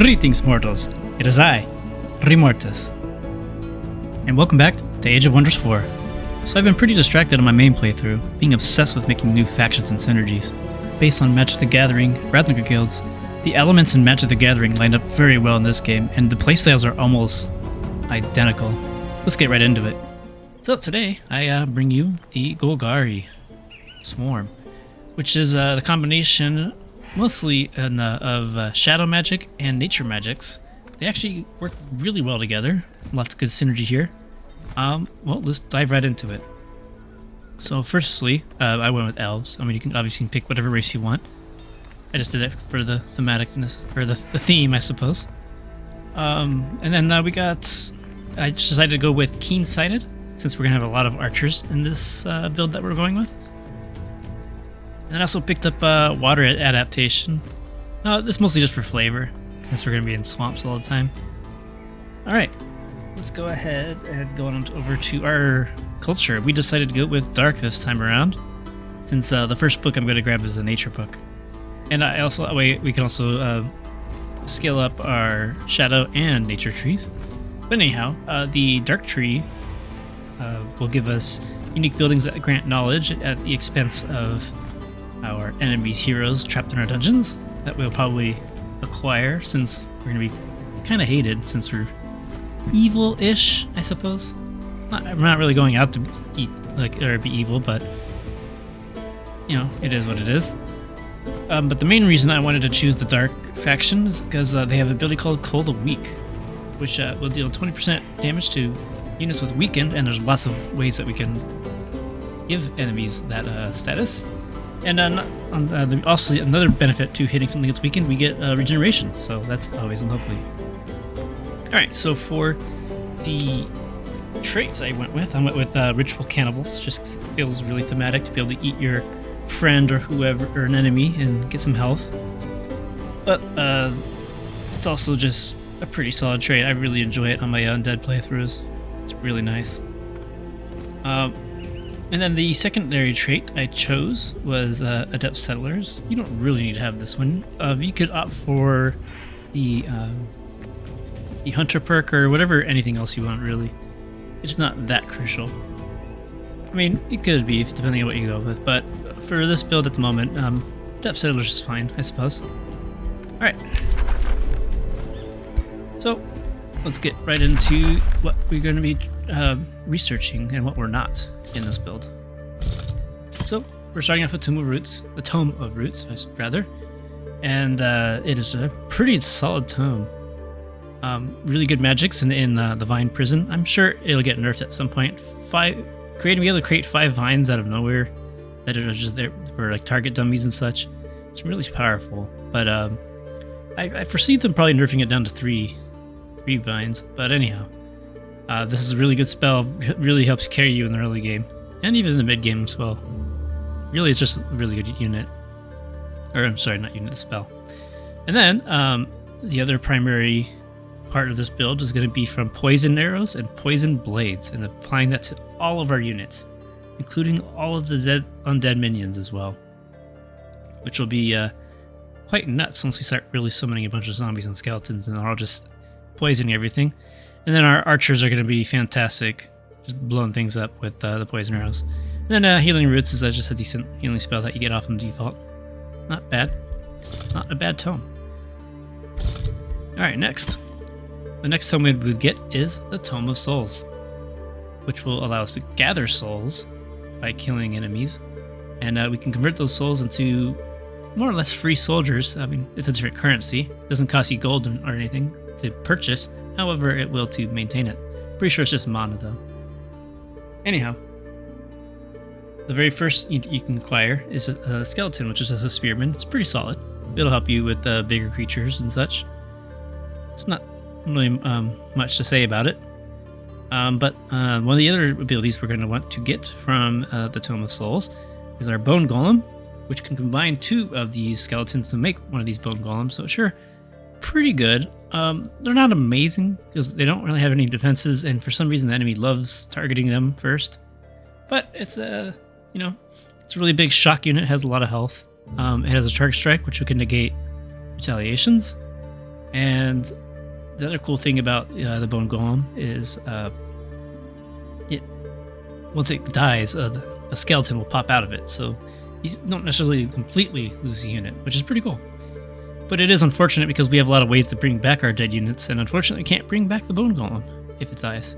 Greetings, mortals. It is I, Remortis. And welcome back to Age of Wonders 4. So I've been pretty distracted on my main playthrough, being obsessed with making new factions and synergies. Based on Magic the Gathering, Ravnica guilds, the elements in Magic the Gathering lined up very well in this game, and the playstyles are almost identical. Let's get right into it. So today, I bring you the Golgari Swarm, which is the combination mostly of shadow magic and nature magics. They actually work really well together. Lots of good synergy here. Well, let's dive right into it. So firstly, I went with elves. I mean, you can obviously pick whatever race you want. I just did it for the thematicness, or the theme, I suppose. And then I just decided to go with keen-sighted, since we're going to have a lot of archers in this build that we're going with. And I also picked up water adaptation. This is mostly just for flavor, since we're going to be in swamps all the time. Alright, let's go ahead and go on over to our culture. We decided to go with Dark this time around, since the first book I'm going to grab is a nature book. And we can also scale up our shadow and nature trees. But anyhow, the Dark tree will give us unique buildings that grant knowledge at the expense of our enemies' heroes trapped in our dungeons that we'll probably acquire, since we're going to be kind of hated since we're evil-ish, I suppose. We're not really going out to eat or be evil, but you know, it is what it is. But the main reason I wanted to choose the Dark faction is because they have an ability called Cold of Weak, which will deal 20% damage to units with weakened, and there's lots of ways that we can give enemies that status. And also another benefit to hitting something that's weakened, we get regeneration, so that's always lovely. Alright, so for the traits I went with Ritual Cannibals. Just feels really thematic to be able to eat your friend or whoever, or an enemy, and get some health. But it's also just a pretty solid trait. I really enjoy it on my undead playthroughs. It's really nice. And then the secondary trait I chose was Adept Settlers. You don't really need to have this one. You could opt for the Hunter perk or whatever, anything else you want, really. It's not that crucial. I mean, it could be, depending on what you go with, but for this build at the moment, Adept Settlers is fine, I suppose. Alright. So, let's get right into what we're going to be researching and what we're not in this build. So we're starting off with the Tome of Roots, rather, and it is a pretty solid tome. Really good magics in the Vine Prison. I'm sure it'll get nerfed at some point. Being able to create 5 vines out of nowhere that are just there for like target dummies and such. It's really powerful, but I foresee them probably nerfing it down to 3 vines. But anyhow. This is a really good spell, really helps carry you in the early game, and even in the mid game as well. Really, it's just a really good unit. Or, I'm sorry, not unit, spell. And then, the other primary part of this build is going to be from Poison Arrows and Poison Blades, and applying that to all of our units, including all of the undead minions as well. Which will be quite nuts once we start really summoning a bunch of zombies and skeletons, and they're all just poisoning everything. And then our archers are going to be fantastic, just blowing things up with the poison arrows. And then Healing Roots is just a decent healing spell that you get off from default. Not bad. It's not a bad tome. Alright, next. The next tome we would get is the Tome of Souls, which will allow us to gather souls by killing enemies. And we can convert those souls into more or less free soldiers. I mean, it's a different currency. It doesn't cost you gold or anything to purchase. However, it will to maintain it. Pretty sure it's just mana, though. Anyhow, the very first you can acquire is a skeleton, which is a spearman. It's pretty solid. It'll help you with bigger creatures and such. It's not really much to say about it. But one of the other abilities we're going to want to get from the Tome of Souls is our Bone Golem, which can combine 2 of these skeletons to make one of these Bone Golems. So sure, pretty good. They're not amazing because they don't really have any defenses, and for some reason the enemy loves targeting them first. But it's it's a really big shock unit. Has a lot of health. It has a Charge Strike, which we can negate retaliations, And the other cool thing about the bone golem is once it dies, a skeleton will pop out of it, so you don't necessarily completely lose the unit, which is pretty cool. But it is unfortunate because we have a lot of ways to bring back our dead units, and unfortunately can't bring back the bone golem if it dies.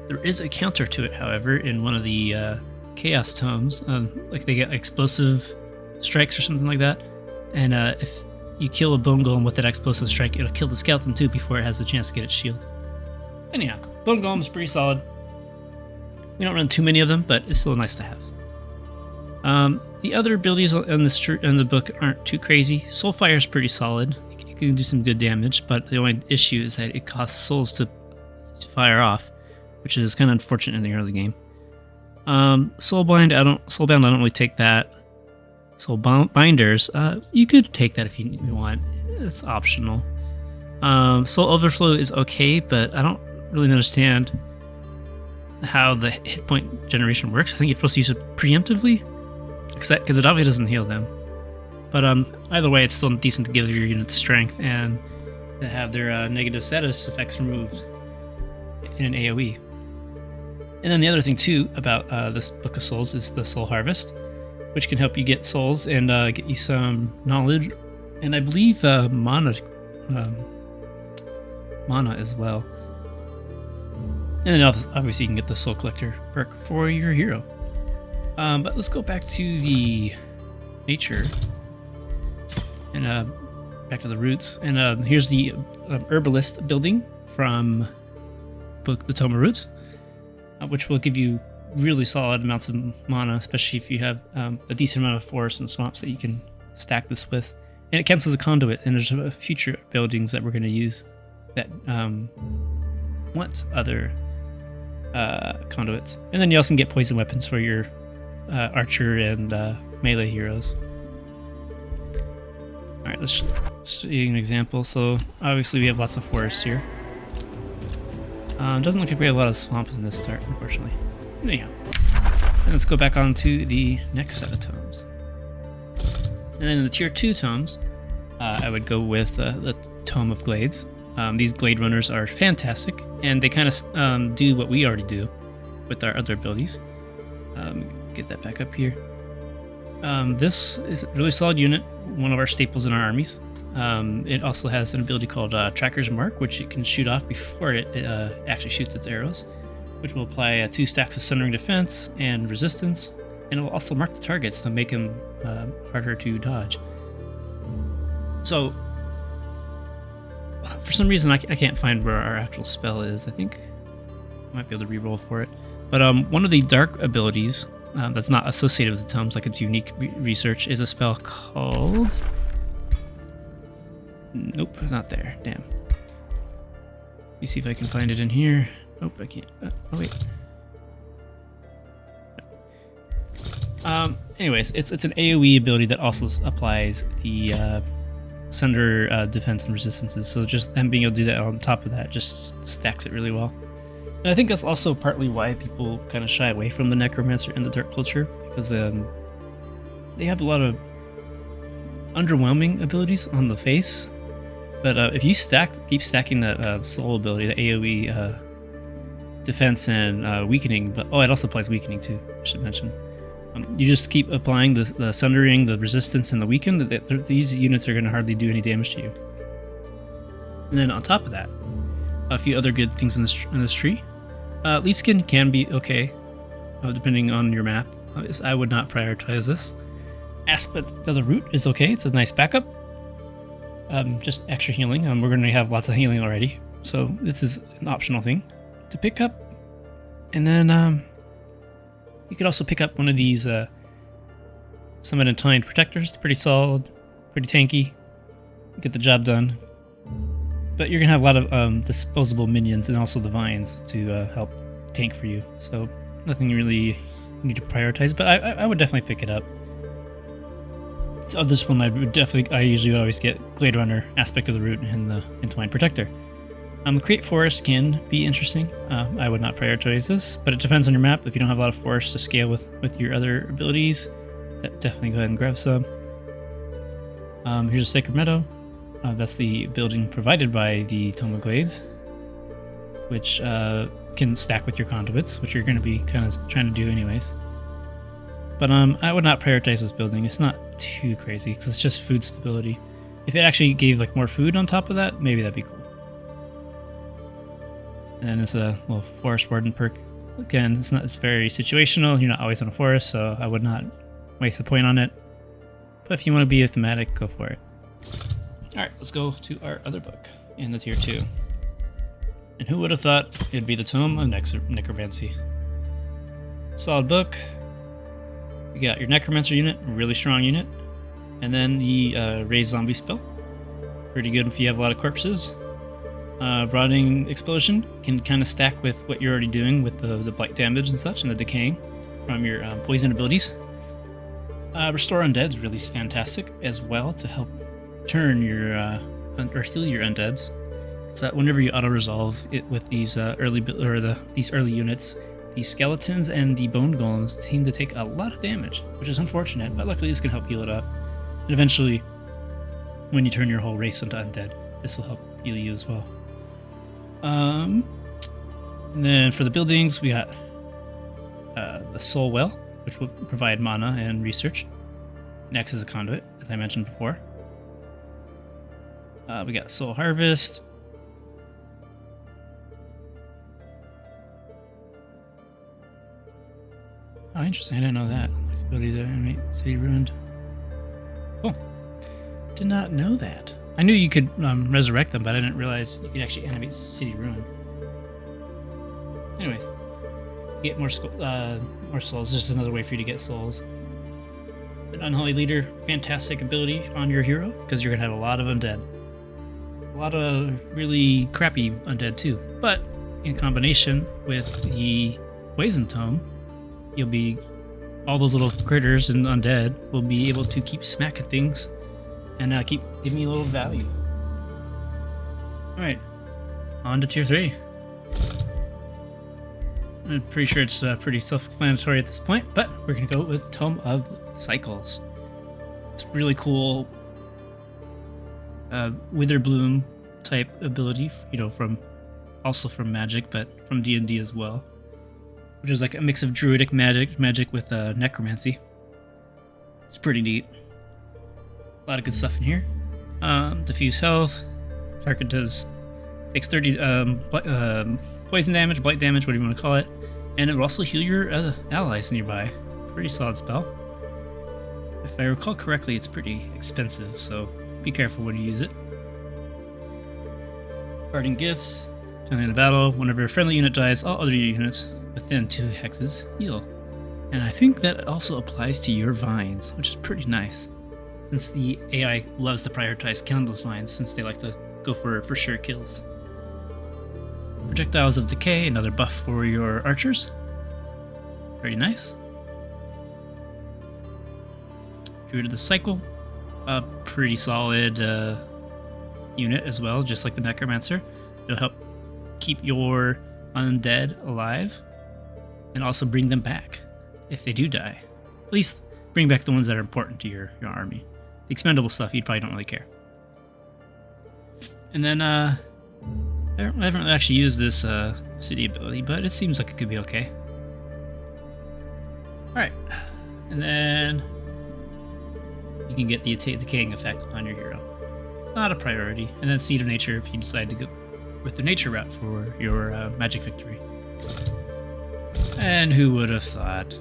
There is a counter to it, however, in one of the chaos tomes. Like they get explosive strikes or something like that, and if you kill a bone golem with that explosive strike, it'll kill the skeleton too before it has the chance to get its shield. Anyhow, bone golem is pretty solid. We don't run too many of them, but it's still nice to have. The other abilities in the book aren't too crazy. Soulfire is pretty solid. It can do some good damage, but the only issue is that it costs souls to fire off, which is kind of unfortunate in the early game. Soulbound, I don't really take that. Soulbinders, you could take that if you want. It's optional. Soul Overflow is okay, but I don't really understand how the hit point generation works. I think you're supposed to use it preemptively, because it obviously doesn't heal them. But either way, it's still decent to give your unit strength and to have their negative status effects removed in an AoE. And then the other thing too about this Book of Souls is the Soul Harvest, which can help you get souls and get you some knowledge, and I believe mana as well. And then obviously you can get the Soul Collector perk for your hero. But let's go back to the nature and back to the roots. And here's the herbalist building from the Tome of Roots, which will give you really solid amounts of mana, especially if you have a decent amount of forests and swamps that you can stack this with. And it counts as a conduit, and there's future buildings that we're going to use that want other conduits. And then you also can get poison weapons for your archer and melee heroes. Alright, let's see an example. So obviously we have lots of forests here. Doesn't look like we have a lot of swamps in this start, unfortunately. Anyhow, then let's go back on to the next set of tomes. And then in the tier 2 tomes, I would go with the Tome of Glades. These Glade Runners are fantastic, and they kind of do what we already do with our other abilities. Get that back up here. This is a really solid unit, one of our staples in our armies. It also has an ability called Tracker's Mark, which it can shoot off before it actually shoots its arrows, which will apply 2 stacks of Sundering Defense and Resistance, and it will also mark the targets to make them harder to dodge. So, for some reason, I can't find where our actual spell is. I think I might be able to reroll for it. But one of the dark abilities that's not associated with the tomes, like its unique research, is a spell called... Nope, not there. Damn. Let me see if I can find it in here. Nope, I can't. Oh, wait. Anyways, it's an AoE ability that also applies the Sunder defense and resistances. So just them being able to do that on top of that just stacks it really well. And I think that's also partly why people kind of shy away from the Necromancer in the Dark culture, because they have a lot of underwhelming abilities on the face. But if you keep stacking that soul ability, the AoE defense and weakening, but it also applies weakening too, I should mention. You just keep applying the sundering, the resistance, and the weaken. These units are going to hardly do any damage to you. And then on top of that, a few other good things in this tree. Leaf Skin can be okay, depending on your map. I would not prioritize this. Aspect of the Root is okay. It's a nice backup. Just extra healing. We're going to have lots of healing already, so this is an optional thing to pick up. And then you could also pick up one of these Summon Entwined Protectors. Pretty solid, pretty tanky, get the job done. But you're going to have a lot of disposable minions and also the vines to help tank for you. So nothing you really need to prioritize, but I would definitely pick it up. So this one I usually would always get Glade Runner, Aspect of the Root, and the Entwined Protector. Create Forest can be interesting. I would not prioritize this, but it depends on your map. If you don't have a lot of forests to scale with your other abilities, definitely go ahead and grab some. Here's a Sacred Meadow. That's the building provided by the Tome of Glades, which can stack with your conduits, which you're going to be kind of trying to do anyways. But I would not prioritize this building. It's not too crazy because it's just food stability. If it actually gave like more food on top of that, maybe that'd be cool. And it's a little forest warden perk. Again, it's very situational. You're not always in a forest, so I would not waste a point on it. But if you want to be a thematic, go for it. Alright, let's go to our other book in the tier 2. And who would have thought it'd be the Tome of Necromancy? Solid book. You got your Necromancer unit, really strong unit. And then the Raise Zombie spell. Pretty good if you have a lot of corpses. Broadening Explosion can kind of stack with what you're already doing with the blight damage and such, and the decaying from your poison abilities. Restore Undead is really fantastic as well to help turn your or heal your undeads. So whenever you auto resolve it with these these early units, the skeletons and the bone golems seem to take a lot of damage, which is unfortunate. But luckily, this can help heal it up, and eventually, when you turn your whole race into undead, this will help heal you as well. And then for the buildings, we got the Soul Well, which will provide mana and research. Next is a conduit, as I mentioned before. We got Soul Harvest. Oh, interesting. I didn't know that. Ability to animate City Ruined. Cool. Did not know that. I knew you could resurrect them, but I didn't realize you could actually animate City Ruin. Anyways, get more souls. Just another way for you to get souls. An Unholy Leader, fantastic ability on your hero, because you're going to have a lot of undead. A lot of really crappy undead too. But in combination with the Poison Tome, you'll be... all those little critters and undead will be able to keep smacking things and keep giving you a little value. Alright, on to tier 3. I'm pretty sure it's pretty self-explanatory at this point, but we're going to go with Tome of Cycles. It's really cool Witherbloom type ability, you know, from Magic, but from D&D as well, which is like a mix of druidic magic with necromancy. It's pretty neat. A lot of good stuff in here. Diffuse health. Target takes 30 poison damage, blight damage, whatever you want to call it, and it will also heal your allies nearby. Pretty solid spell. If I recall correctly, it's pretty expensive, so be careful when you use it. Parting Gifts. During the battle, whenever a friendly unit dies, all other units within 2 hexes heal. And I think that also applies to your vines, which is pretty nice, since the AI loves to prioritize killing those vines, since they like to go for sure kills. Projectiles of Decay, another buff for your archers. Pretty nice. Druid of the Cycle, a pretty solid unit as well, just like the Necromancer. It'll help keep your undead alive and also bring them back if they do die. At least bring back the ones that are important to your army. The expendable stuff, you probably don't really care. And then, I haven't really actually used this city ability, but it seems like it could be okay. Alright, and then you can get the decaying effect on your hero. Not a priority. And then Seed of Nature if you decide to go with the nature route for your magic victory. And who would have thought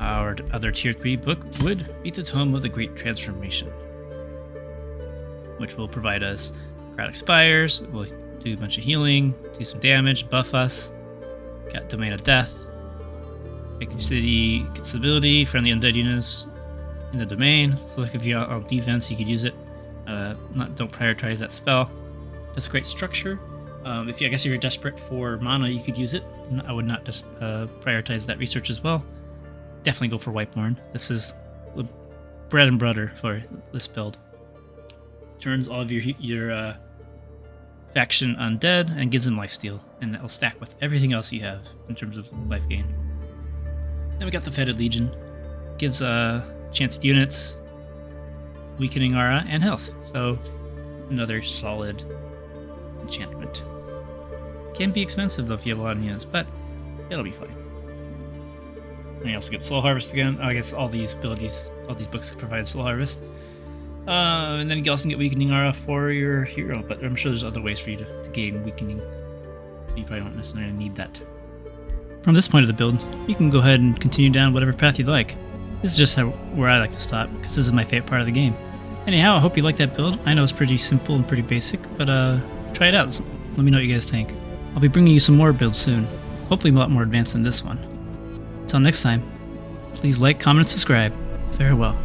our other tier 3 book would be the Tome of the Great Transformation, which will provide us Necrotic Spires, we'll do a bunch of healing, do some damage, buff us, got Domain of Death, make your city get stability, friendly undead units in the domain, so like if you're on defense you could use it, don't prioritize that spell. That's great structure. I guess if you're desperate for mana you could use it. I would not just prioritize that research as well. Definitely go for Whiteborn. This is the bread and butter for this build. Turns all of your faction undead and gives them lifesteal, and that will stack with everything else you have in terms of life gain. Then we got the Fetid Legion. Gives chanted units weakening aura, and health. So another solid enchantment. Can be expensive though if you have a lot of units, but it'll be fine. And you also get Soul Harvest again. Oh, I guess all these abilities, all these books provide Soul Harvest. And then you also get Weakening Aura for your hero, but I'm sure there's other ways for you to gain Weakening. You probably don't necessarily need that. From this point of the build, you can go ahead and continue down whatever path you'd like. This is just where I like to stop, because this is my favorite part of the game. Anyhow, I hope you like that build. I know it's pretty simple and pretty basic, but try it out. Let me know what you guys think. I'll be bringing you some more builds soon, hopefully a lot more advanced than this one. Until next time, please like, comment, and subscribe. Farewell.